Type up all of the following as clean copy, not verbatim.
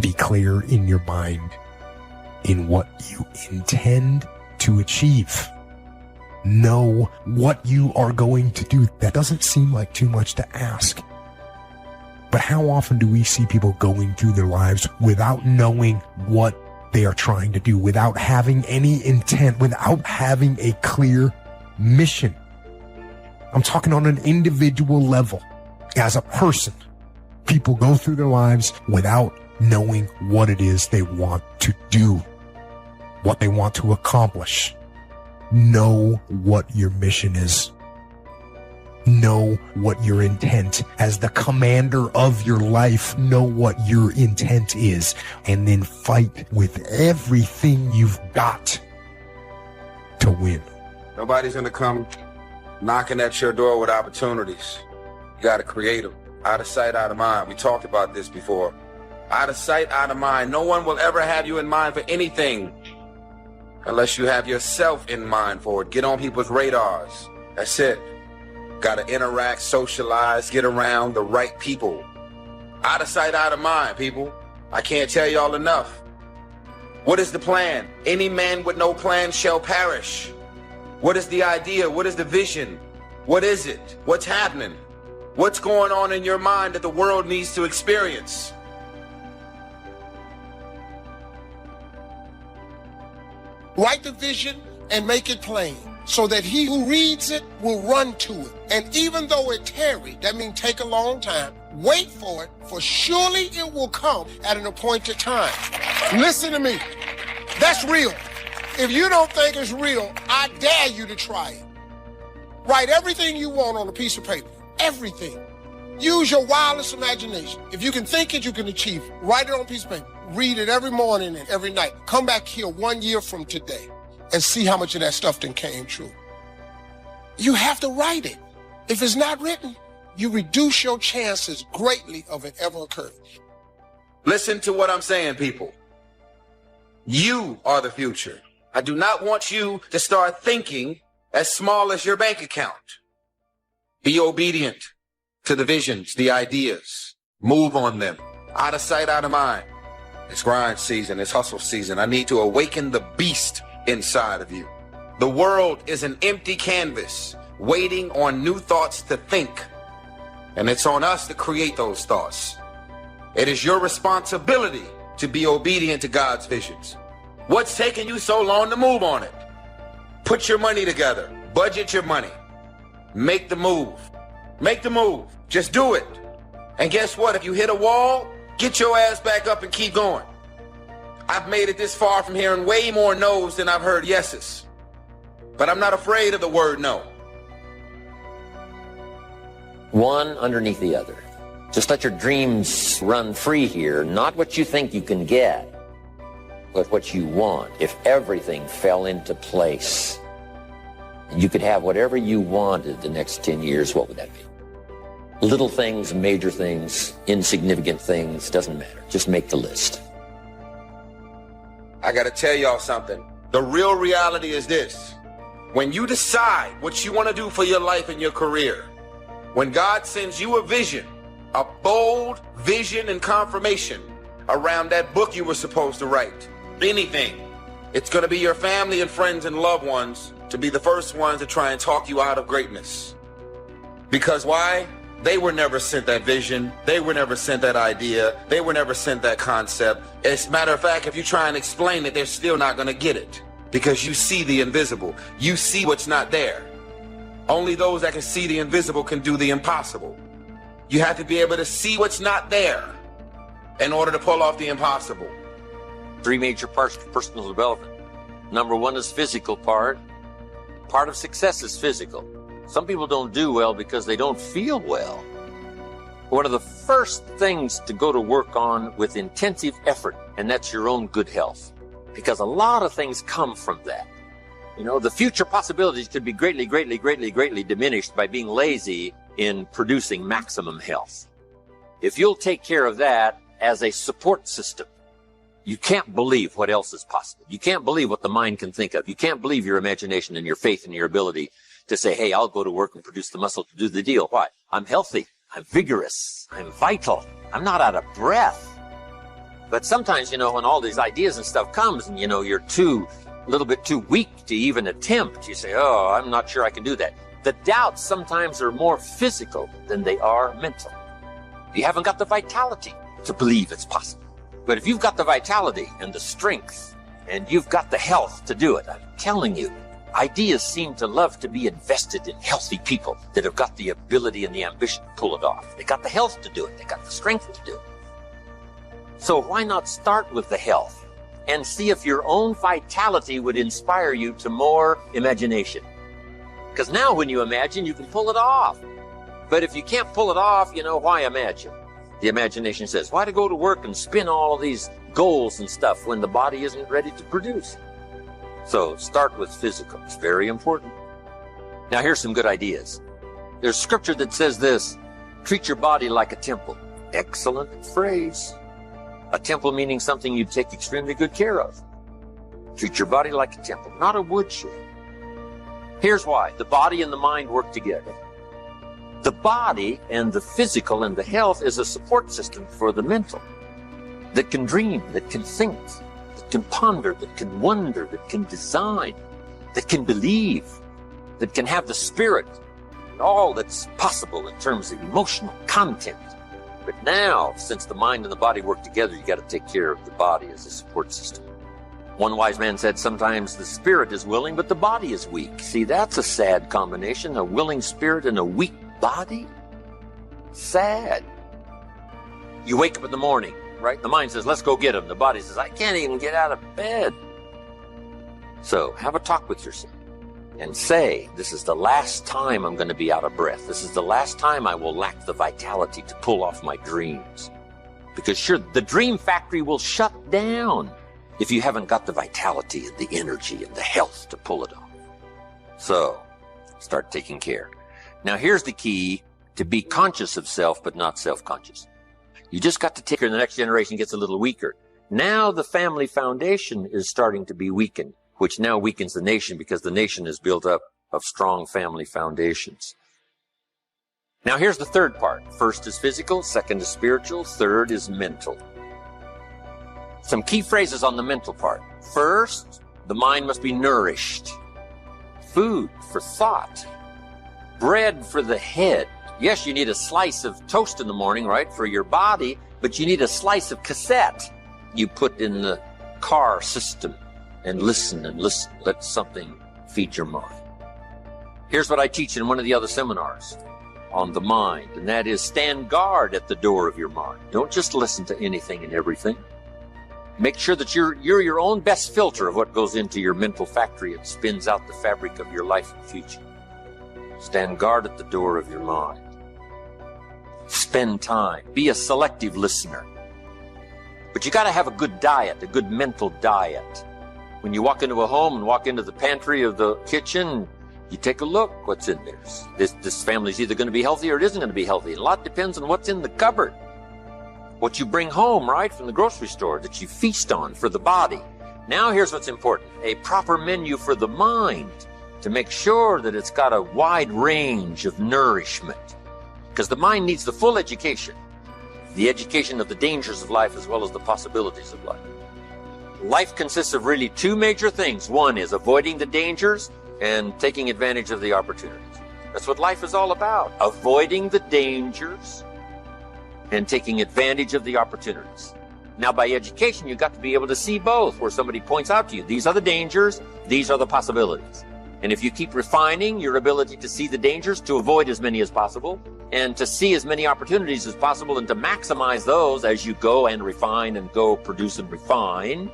Be clear in your mind in what you intend to achieve. Know what you are going to do. That doesn't seem like too much to ask. But how often do we see people going through their lives without knowing what they are trying to do, without having any intent, without having a clear mission? I'm talking on an individual level. As a person, people go through their lives without knowing what it is they want to do, what they want to accomplish. Know what your mission is. Know what your intent as the commander of your life. Know what your intent is, and then fight with everything you've got to win. Nobody's going to come knocking at your door with opportunities. You got to create them. Out of sight, out of mind. We talked about this before. Out of sight, out of mind. No one will ever have you in mind for anything unless you have yourself in mind for it. Get on people's radars. That's it. Got to interact, socialize, get around the right people. Out of sight, out of mind, people. I can't tell y'all enough. What is the plan? Any man with no plan shall perish. What is the idea? What is the vision? What is it? What's happening? What's going on in your mind that the world needs to experience? Write the vision and make it plain, so that he who reads it will run to it. And even though it tarry, that means take a long time, wait for it, for surely it will come at an appointed time. Listen to me. That's real. If you don't think it's real, I dare you to try it. Write everything you want on a piece of paper. Everything. Use your wildest imagination. If you can think it, you can achieve it. Write it on a piece of paper. Read it every morning and every night. Come back here 1 year from today and see how much of that stuff then came true. You have to write it. If it's not written, you reduce your chances greatly of it ever occurring. Listen to what I'm saying, people. You are the future. I do not want you to start thinking as small as your bank account. Be obedient to the visions, the ideas. Move on them. Out of sight, out of mind. It's grind season. It's hustle season. I need to awaken the beast inside of you. The world is an empty canvas waiting on new thoughts to think. And it's on us to create those thoughts. It is your responsibility to be obedient to God's visions. What's taking you so long to move on it? Put your money together. Budget your money. Make the move. Make the move. Just do it. And guess what? If you hit a wall, get your ass back up and keep going. I've made it this far from hearing way more no's than I've heard yeses. But I'm not afraid of the word no. One underneath the other. Just let your dreams run free here. Not what you think you can get, but what you want. If everything fell into place, and you could have whatever you wanted the next 10 years, what would that be? Little things, major things, insignificant things, doesn't matter. Just make the list. I gotta tell y'all something. The real reality is this. When you decide what you want to do for your life and your career, when God sends you a vision, a bold vision and confirmation around that book you were supposed to write, anything, it's going to be your family and friends and loved ones to be the first ones to try and talk you out of greatness. Because why? They were never sent that vision. They were never sent that idea. They were never sent that concept. As a matter of fact, if you try and explain it, they're still not going to get it. Because you see the invisible. You see what's not there. Only those that can see the invisible can do the impossible. You have to be able to see what's not there in order to pull off the impossible. 3 major parts to personal development. Number 1 is physical part. Part of success is physical. Some people don't do well because they don't feel well. One of the first things to go to work on with intensive effort, and that's your own good health. Because a lot of things come from that. You know, the future possibilities could be greatly diminished by being lazy in producing maximum health. If you'll take care of that as a support system, you can't believe what else is possible. You can't believe what the mind can think of. You can't believe your imagination and your faith and your ability to say, hey, I'll go to work and produce the muscle to do the deal. Why? I'm healthy. I'm vigorous. I'm vital. I'm not out of breath. But sometimes, when all these ideas and stuff comes and, you're a little bit too weak to even attempt, you say, oh, I'm not sure I can do that. The doubts sometimes are more physical than they are mental. You haven't got the vitality to believe it's possible. But if you've got the vitality and the strength and you've got the health to do it, I'm telling you, ideas seem to love to be invested in healthy people that have got the ability and the ambition to pull it off. They got the health to do it. They got the strength to do it. So why not start with the health and see if your own vitality would inspire you to more imagination? Because now when you imagine, you can pull it off. But if you can't pull it off, why imagine? The imagination says, why to go to work and spin all of these goals and stuff when the body isn't ready to produce? So start with physical. It's very important. Now here's some good ideas. There's scripture that says this, treat your body like a temple. Excellent phrase. A temple meaning something you take extremely good care of. Treat your body like a temple, not a woodshed. Here's why. The body and the mind work together. The body and the physical and the health is a support system for the mental that can dream, that can think, that can ponder, that can wonder, that can design, that can believe, that can have the spirit, and all that's possible in terms of emotional content. But now, since the mind and the body work together, you got to take care of the body as a support system. One wise man said sometimes the spirit is willing, but the body is weak. See, that's a sad combination, a willing spirit and a weak body. Sad. You wake up in the morning, right? The mind says, let's go get him. The body says, I can't even get out of bed. So have a talk with yourself and say, this is the last time I'm going to be out of breath. This is the last time I will lack the vitality to pull off my dreams. Because sure, the dream factory will shut down if you haven't got the vitality and the energy and the health to pull it off. So start taking care. Now here's the key to be conscious of self, but not self-conscious. You just got to take care. The next generation gets a little weaker. Now the family foundation is starting to be weakened, which now weakens the nation because the nation is built up of strong family foundations. Now here's the third part. First is physical, second is spiritual, third is mental. Some key phrases on the mental part. First, the mind must be nourished. Food for thought. Bread for the head. Yes, you need a slice of toast in the morning, right, for your body, but you need a slice of cassette you put in the car system and listen and listen. Let something feed your mind. Here's what I teach in one of the other seminars on the mind, and that is stand guard at the door of your mind. Don't just listen to anything and everything. Make sure that you're your own best filter of what goes into your mental factory and spins out the fabric of your life and future. Stand guard at the door of your mind. Spend time. Be a selective listener. But you got to have a good diet, a good mental diet. When you walk into a home and walk into the pantry of the kitchen, you take a look what's in there. This family's either going to be healthy or it isn't going to be healthy. A lot depends on what's in the cupboard. What you bring home, right, from the grocery store that you feast on for the body. Now here's what's important. A proper menu for the mind to make sure that it's got a wide range of nourishment. Because the mind needs the full education. The education of the dangers of life as well as the possibilities of life. Life consists of really two major things. One is avoiding the dangers and taking advantage of the opportunities. That's what life is all about. Avoiding the dangers and taking advantage of the opportunities. Now, by education, you've got to be able to see both, where somebody points out to you, these are the dangers, these are the possibilities. And if you keep refining your ability to see the dangers, to avoid as many as possible, and to see as many opportunities as possible, and to maximize those as you go and refine and go produce and refine,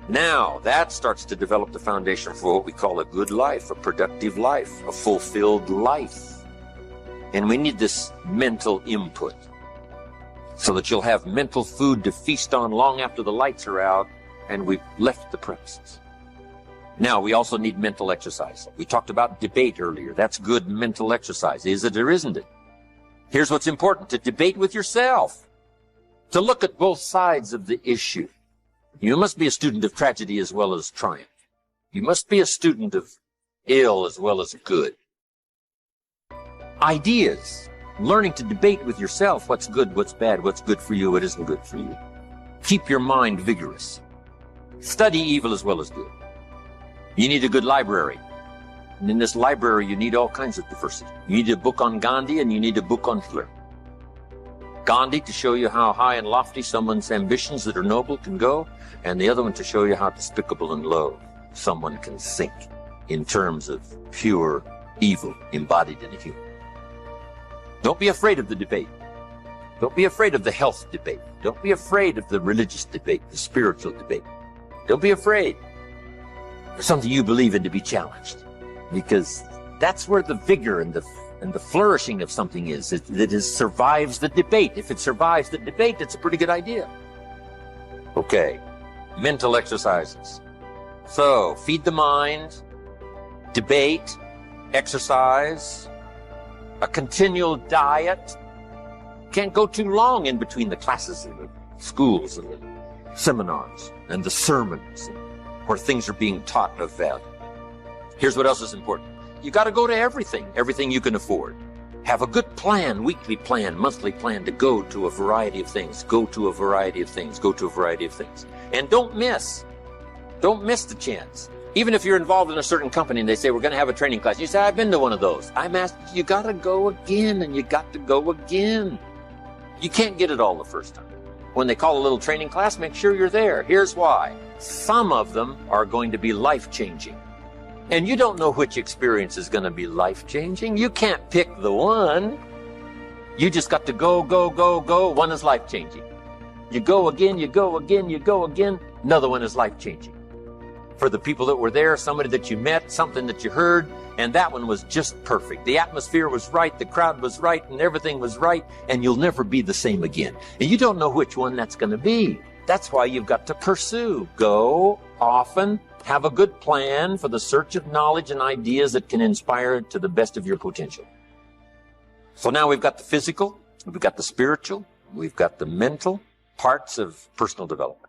now that starts to develop the foundation for what we call a good life, a productive life, a fulfilled life. And we need this mental input so that you'll have mental food to feast on long after the lights are out and we've left the premises. Now, we also need mental exercise. We talked about debate earlier. That's good mental exercise. Is it or isn't it? Here's what's important. To debate with yourself. To look at both sides of the issue. You must be a student of tragedy as well as triumph. You must be a student of ill as well as good. Ideas. Learning to debate with yourself. What's good, what's bad, what's good for you, what isn't good for you. Keep your mind vigorous. Study evil as well as good. You need a good library. And in this library, you need all kinds of diversity. You need a book on Gandhi and you need a book on Hitler. Gandhi to show you how high and lofty someone's ambitions that are noble can go, and the other one to show you how despicable and low someone can sink in terms of pure evil embodied in a human. Don't be afraid of the debate. Don't be afraid of the health debate. Don't be afraid of the religious debate, the spiritual debate. Don't be afraid for something you believe in to be challenged, because that's where the vigor and the flourishing of something is. That it survives the debate. If it survives the debate, it's a pretty good idea. Okay, mental exercises. So, feed the mind, debate, exercise, a continual diet. Can't go too long in between the classes and the schools and the seminars and the sermons where things are being taught of value. Here's what else is important. You got to go to everything you can afford. Have a good plan, weekly plan, monthly plan to go to a variety of things, go to a variety of things, go to a variety of things. And don't miss the chance. Even if you're involved in a certain company and they say, we're going to have a training class, you say, I've been to one of those. I'm asked, you got to go again, and you got to go again. You can't get it all the first time. When they call a little training class, make sure you're there. Here's why. Some of them are going to be life-changing. And you don't know which experience is going to be life-changing. You can't pick the one. You just got to go, go, go, go. One is life-changing. You go again, you go again, you go again. Another one is life-changing. For the people that were there, somebody that you met, something that you heard, and that one was just perfect. The atmosphere was right, the crowd was right, and everything was right, and you'll never be the same again. And you don't know which one that's going to be. That's why you've got to pursue. Go often. Have a good plan for the search of knowledge and ideas that can inspire to the best of your potential. So now we've got the physical, we've got the spiritual, we've got the mental parts of personal development.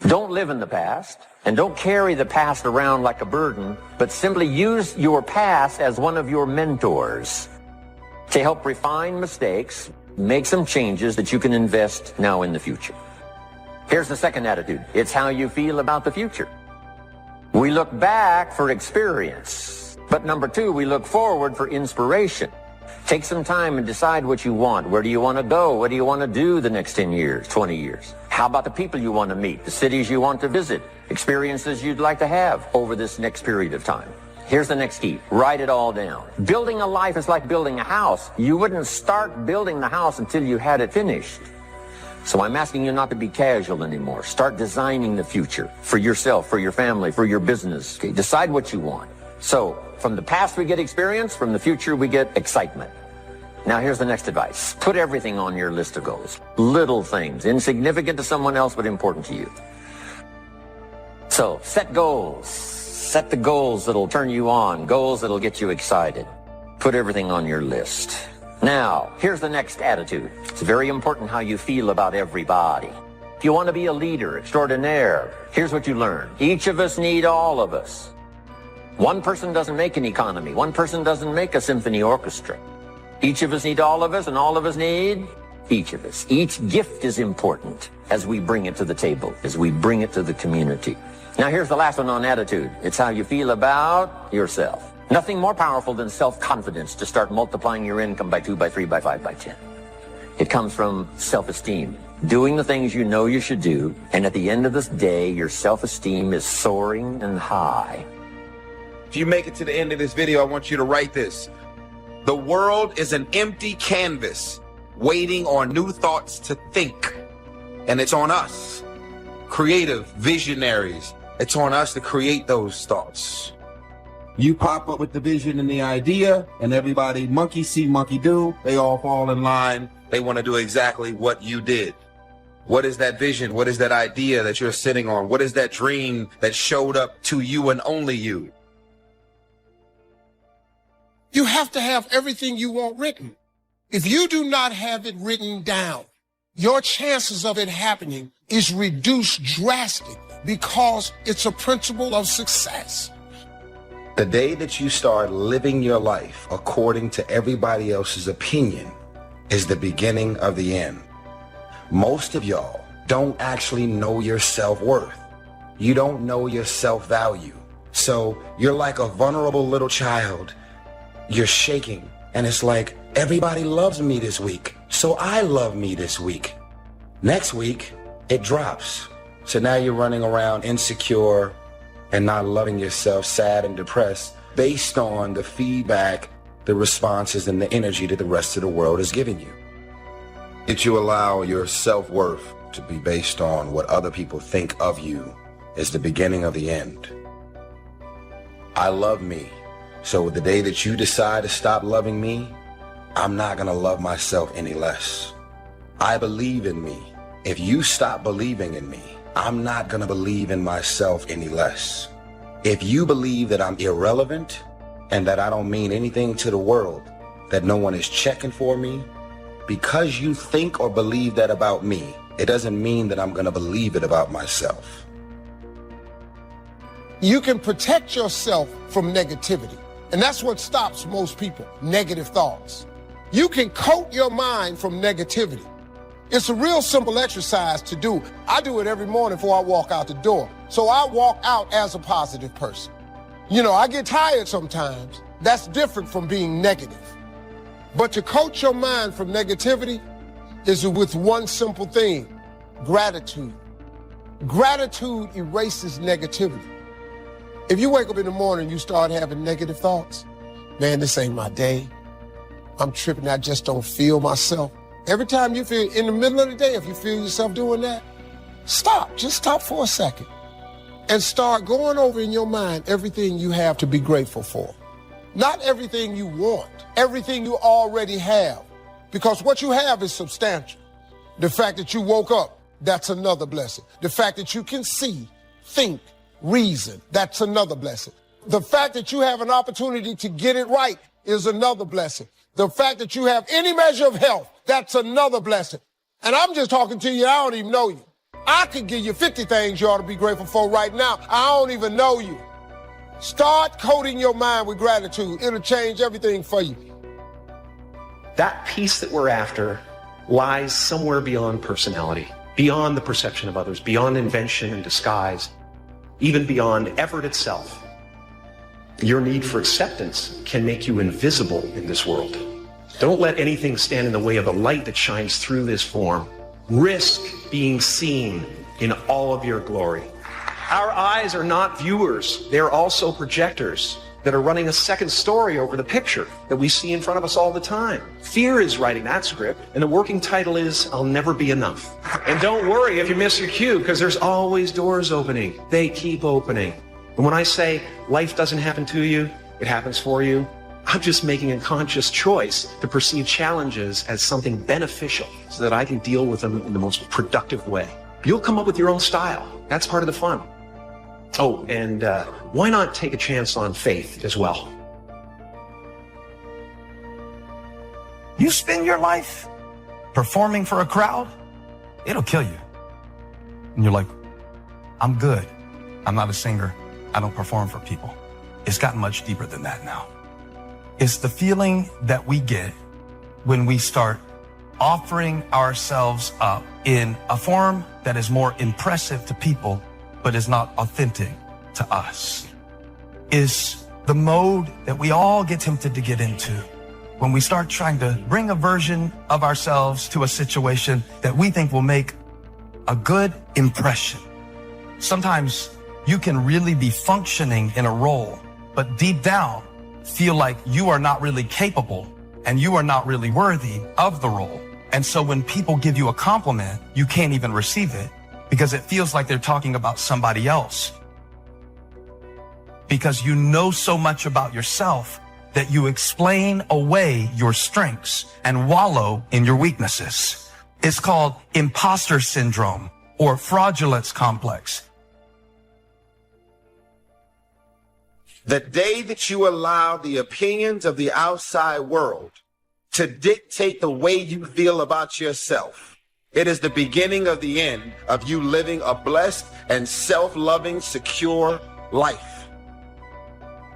Don't live in the past, and don't carry the past around like a burden, but simply use your past as one of your mentors to help refine mistakes, make some changes that you can invest now in the future. Here's the second attitude. It's how you feel about the future. We look back for experience, but number two, we look forward for inspiration. Take some time and decide what you want. Where do you want to go? What do you want to do the next 10 years, 20 years? How about the people you want to meet, the cities you want to visit, experiences you'd like to have over this next period of time? Here's the next key. Write it all down. Building a life is like building a house. You wouldn't start building the house until you had it finished. So I'm asking you not to be casual anymore. Start designing the future for yourself, for your family, for your business. Okay? Decide what you want. So from the past we get experience, from the future we get excitement. Now here's the next advice. Put everything on your list of goals. Little things, insignificant to someone else but important to you. So set goals. Set the goals that'll turn you on, goals that'll get you excited. Put everything on your list. Now, here's the next attitude. It's very important how you feel about everybody. If you want to be a leader extraordinaire, here's what you learn. Each of us need all of us. One person doesn't make an economy. One person doesn't make a symphony orchestra. Each of us need all of us, and all of us need each of us. Each gift is important as we bring it to the table, as we bring it to the community. Now here's the last one on attitude. It's how you feel about yourself. Nothing more powerful than self-confidence to start multiplying your income by 2, by 3, by 5, by 10. It comes from self-esteem. Doing the things you know you should do, and at the end of this day, your self-esteem is soaring and high. If you make it to the end of this video, I want you to write this. The world is an empty canvas waiting on new thoughts to think. And it's on us, creative visionaries. It's on us to create those thoughts. You pop up with the vision and the idea, and everybody monkey see, monkey do. They all fall in line. They want to do exactly what you did. What is that vision? What is that idea that you're sitting on? What is that dream that showed up to you and only you? You have to have everything you want written. If you do not have it written down, your chances of it happening is reduced drastically because it's a principle of success. The day that you start living your life according to everybody else's opinion is the beginning of the end. Most of y'all don't actually know your self-worth. You don't know your self-value. So you're like a vulnerable little child. You're shaking, and it's like, everybody loves me this week, so I love me this week. Next week, it drops. So now you're running around insecure and not loving yourself, sad and depressed, based on the feedback, the responses, and the energy that the rest of the world is giving you. If you allow your self-worth to be based on what other people think of you, is the beginning of the end. I love me. So the day that you decide to stop loving me, I'm not gonna love myself any less. I believe in me. If you stop believing in me, I'm not gonna believe in myself any less. If you believe that I'm irrelevant and that I don't mean anything to the world, that no one is checking for me, because you think or believe that about me, it doesn't mean that I'm gonna believe it about myself. You can protect yourself from negativity. And that's what stops most people, negative thoughts. You can coat your mind from negativity. It's a real simple exercise to do. I do it every morning before I walk out the door. So I walk out as a positive person. You know, I get tired sometimes. That's different from being negative. But to coat your mind from negativity is with one simple thing, gratitude. Gratitude erases negativity. If you wake up in the morning and you start having negative thoughts, man, this ain't my day. I'm tripping, I just don't feel myself. Every time you feel, in the middle of the day, if you feel yourself doing that, stop, just stop for a second and start going over in your mind everything you have to be grateful for. Not everything you want, everything you already have, because what you have is substantial. The fact that you woke up, that's another blessing. The fact that you can see, think, reason, that's another blessing. The fact that you have an opportunity to get it right is another blessing. The fact that you have any measure of health, that's another blessing. And I'm just talking to you, I don't even know you. I could give you 50 things you ought to be grateful for right now. I don't even know you. Start coating your mind with gratitude. It'll change everything for you. That peace that we're after lies somewhere beyond personality, beyond the perception of others, beyond invention and disguise, even beyond effort itself. Your need for acceptance can make you invisible in this world. Don't let anything stand in the way of the light that shines through this form. Risk being seen in all of your glory. Our eyes are not viewers. They're also projectors that are running a second story over the picture that we see in front of us all the time. Fear is writing that script, and the working title is, I'll Never Be Enough. And don't worry if you miss your cue, because there's always doors opening. They keep opening. And when I say life doesn't happen to you, it happens for you, I'm just making a conscious choice to perceive challenges as something beneficial so that I can deal with them in the most productive way. You'll come up with your own style. That's part of the fun. Oh, and why not take a chance on faith as well? You spend your life performing for a crowd, it'll kill you. And you're like, I'm good. I'm not a singer. I don't perform for people. It's gotten much deeper than that now. It's the feeling that we get when we start offering ourselves up in a form that is more impressive to people, but is not authentic to us. Is the mode that we all get tempted to get into when we start trying to bring a version of ourselves to a situation that we think will make a good impression. Sometimes you can really be functioning in a role, but deep down feel like you are not really capable and you are not really worthy of the role. And so when people give you a compliment, you can't even receive it because it feels like they're talking about somebody else. Because you know so much about yourself that you explain away your strengths and wallow in your weaknesses. It's called imposter syndrome or fraudulence complex. The day that you allow the opinions of the outside world to dictate the way you feel about yourself, it is the beginning of the end of you living a blessed and self-loving, secure life.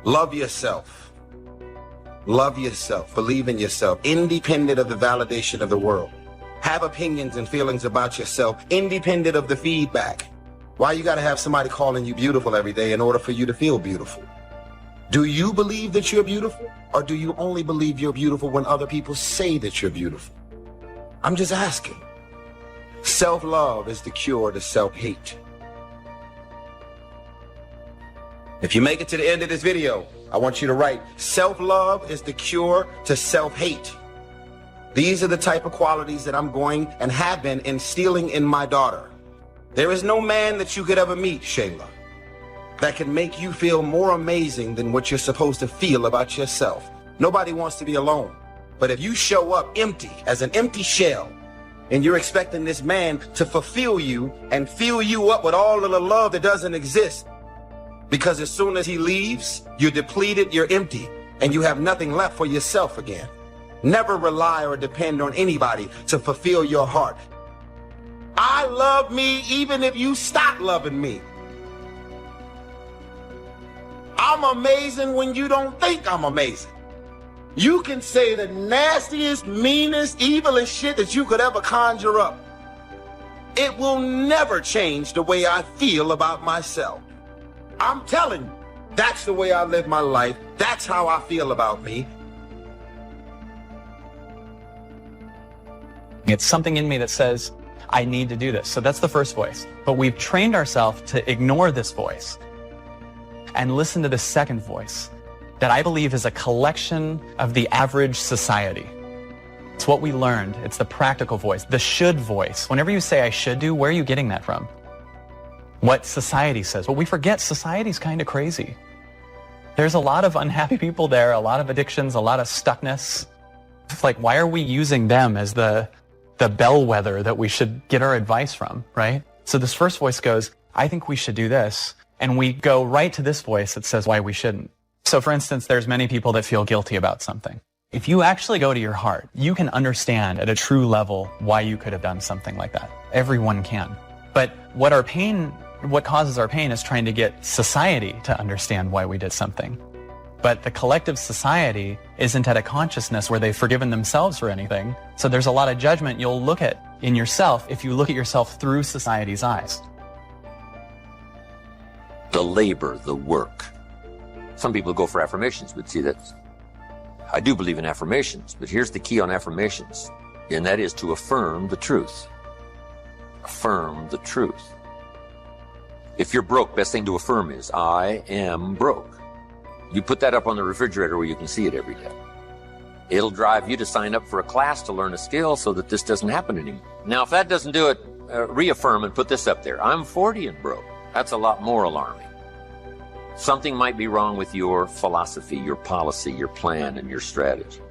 Love yourself. Love yourself. Believe in yourself, independent of the validation of the world. Have opinions and feelings about yourself, independent of the feedback. Why you gotta have somebody calling you beautiful every day in order for you to feel beautiful? Do you believe that you're beautiful? Or do you only believe you're beautiful when other people say that you're beautiful? I'm just asking. Self-love is the cure to self-hate. If you make it to the end of this video, I want you to write, self-love is the cure to self-hate. These are the type of qualities that I'm going and have been instilling in my daughter. There is no man that you could ever meet, Shayla, that can make you feel more amazing than what you're supposed to feel about yourself. Nobody wants to be alone. But if you show up empty, as an empty shell, and you're expecting this man to fulfill you and fill you up with all of the love that doesn't exist, because as soon as he leaves, you're depleted, you're empty, and you have nothing left for yourself again. Never rely or depend on anybody to fulfill your heart. I love me even if you stop loving me. I'm amazing when you don't think I'm amazing. You can say the nastiest, meanest, evilest shit that you could ever conjure up. It will never change the way I feel about myself. I'm telling you, that's the way I live my life. That's how I feel about me. It's something in me that says, I need to do this. So that's the first voice. But we've trained ourselves to ignore this voice and listen to the second voice that I believe is a collection of the average society. It's what we learned. It's the practical voice, the should voice. Whenever you say I should do, where are you getting that from? What society says. Well, we forget society's kind of crazy. There's a lot of unhappy people there, a lot of addictions, a lot of stuckness. It's like, why are we using them as the bellwether that we should get our advice from, right? So this first voice goes, I think we should do this. And we go right to this voice that says why we shouldn't. So for instance, there's many people that feel guilty about something. If you actually go to your heart, you can understand at a true level why you could have done something like that. Everyone can. But what causes our pain is trying to get society to understand why we did something. But the collective society isn't at a consciousness where they've forgiven themselves for anything. So there's a lot of judgment you'll look at in yourself if you look at yourself through society's eyes. The labor, the work. Some people go for affirmations, but see, I do believe in affirmations, but here's the key on affirmations, and that is to affirm the truth. Affirm the truth. If you're broke, best thing to affirm is, I am broke. You put that up on the refrigerator where you can see it every day. It'll drive you to sign up for a class to learn a skill so that this doesn't happen anymore. Now, if that doesn't do it, reaffirm and put this up there. I'm 40 and broke. That's a lot more alarming. Something might be wrong with your philosophy, your policy, your plan, and your strategy.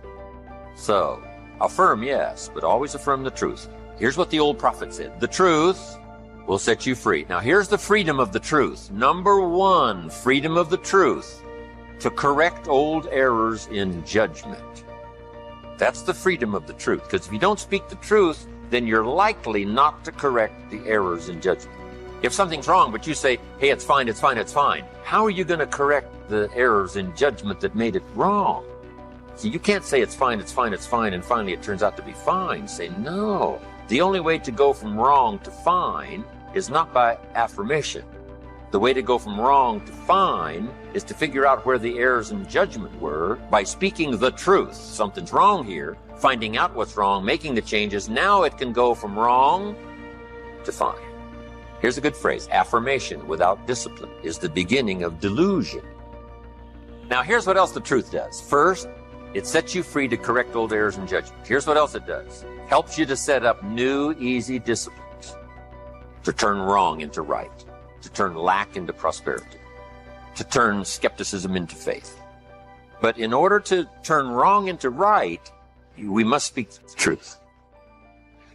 So, affirm, yes, but always affirm the truth. Here's what the old prophet said. The truth will set you free. Now, here's the freedom of the truth. Number one, freedom of the truth. To correct old errors in judgment. That's the freedom of the truth. Because if you don't speak the truth, then you're likely not to correct the errors in judgment. If something's wrong, but you say, hey, it's fine, it's fine, it's fine, how are you going to correct the errors in judgment that made it wrong? See, you can't say it's fine, it's fine, it's fine, and finally it turns out to be fine. Say, no. The only way to go from wrong to fine is not by affirmation. The way to go from wrong to fine is to figure out where the errors in judgment were by speaking the truth. Something's wrong here, finding out what's wrong, making the changes. Now it can go from wrong to fine. Here's a good phrase. Affirmation without discipline is the beginning of delusion. Now, here's what else the truth does. First, it sets you free to correct old errors in judgment. Here's what else it does. Helps you to set up new, easy disciplines. To turn wrong into right. To turn lack into prosperity. To turn skepticism into faith. But in order to turn wrong into right, we must speak the truth.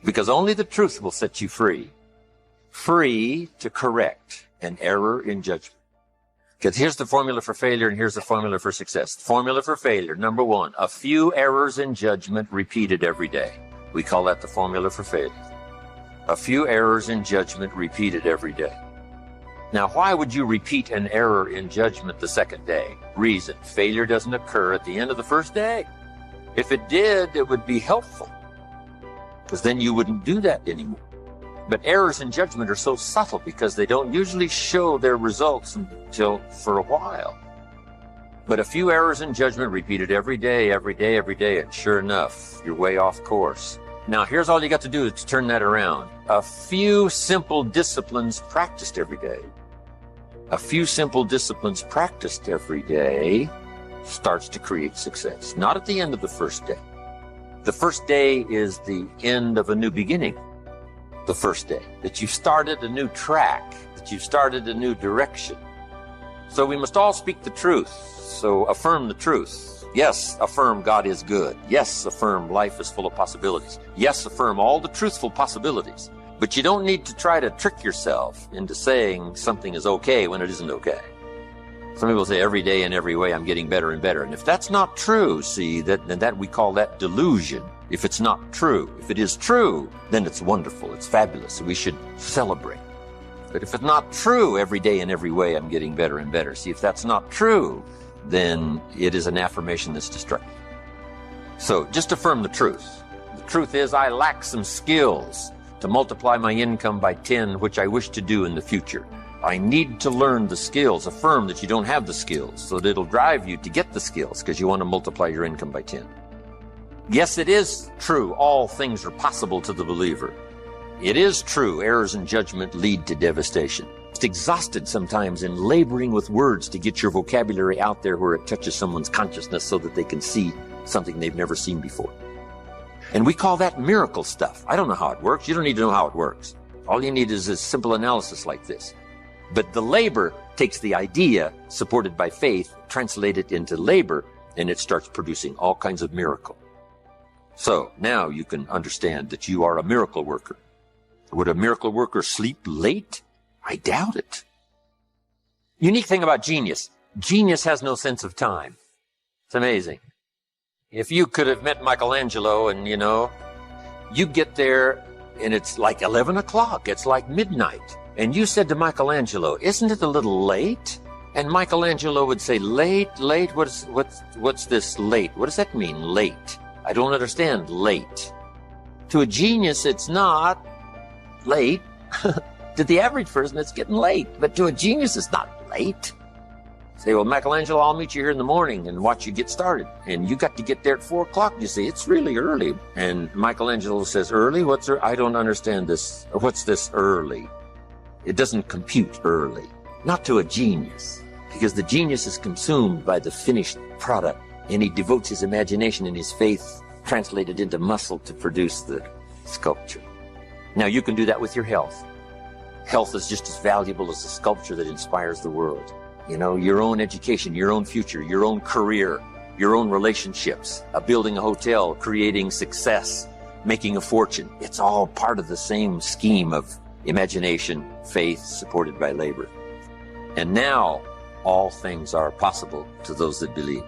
Because only the truth will set you free. Free to correct an error in judgment. Because here's the formula for failure and here's the formula for success. The formula for failure, number one, a few errors in judgment repeated every day. We call that the formula for failure. A few errors in judgment repeated every day. Now, why would you repeat an error in judgment the second day? Reason: failure doesn't occur at the end of the first day. If it did, it would be helpful, because then you wouldn't do that anymore. But errors in judgment are so subtle because they don't usually show their results until for a while. But a few errors in judgment repeated every day, and sure enough, you're way off course. Now, here's all you got to do to turn that around. A few simple disciplines practiced every day. A few simple disciplines practiced every day starts to create success. Not at the end of the first day. The first day is the end of a new beginning. The first day that you've started a new track, that you've started a new direction. So we must all speak the truth. So affirm the truth. Yes, affirm God is good. Yes, affirm life is full of possibilities. Yes, affirm all the truthful possibilities. But you don't need to try to trick yourself into saying something is okay when it isn't okay. Some people say every day in every way I'm getting better and better. And if that's not true, see, that we call that delusion. If it's not true. If it is true, then it's wonderful. It's fabulous. We should celebrate. But if it's not true, every day in every way I'm getting better and better. See, if that's not true, then it is an affirmation that's destructive. So just affirm the truth. The truth is I lack some skills to multiply my income by 10, which I wish to do in the future. I need to learn the skills. Affirm that you don't have the skills, so that it'll drive you to get the skills because you want to multiply your income by 10. Yes, it is true. All things are possible to the believer. It is true. Errors in judgment lead to devastation. It's exhausted sometimes in laboring with words to get your vocabulary out there where it touches someone's consciousness so that they can see something they've never seen before. And we call that miracle stuff. I don't know how it works. You don't need to know how it works. All you need is a simple analysis like this. But the labor takes the idea, supported by faith, translate it into labor, and it starts producing all kinds of miracle. So now you can understand that you are a miracle worker. Would a miracle worker sleep late? I doubt it. Unique thing about genius. Genius has no sense of time. It's amazing. If you could have met Michelangelo and, you get there and it's like 11 o'clock. It's like midnight. And you said to Michelangelo, isn't it a little late? And Michelangelo would say, late? What's this late? What does that mean, late? I don't understand late. To a genius, it's not late. To the average person, it's getting late. But to a genius, it's not late. Say, well, Michelangelo, I'll meet you here in the morning and watch you get started. And you got to get there at 4 o'clock. You say, it's really early. And Michelangelo says, early? I don't understand this. What's this early? It doesn't compute early. Not to a genius. Because the genius is consumed by the finished product. And he devotes his imagination and his faith translated into muscle to produce the sculpture. Now, you can do that with your health. Health is just as valuable as the sculpture that inspires the world. Your own education, your own future, your own career, your own relationships, building a hotel, creating success, making a fortune. It's all part of the same scheme of imagination, faith, supported by labor. And now, all things are possible to those that believe.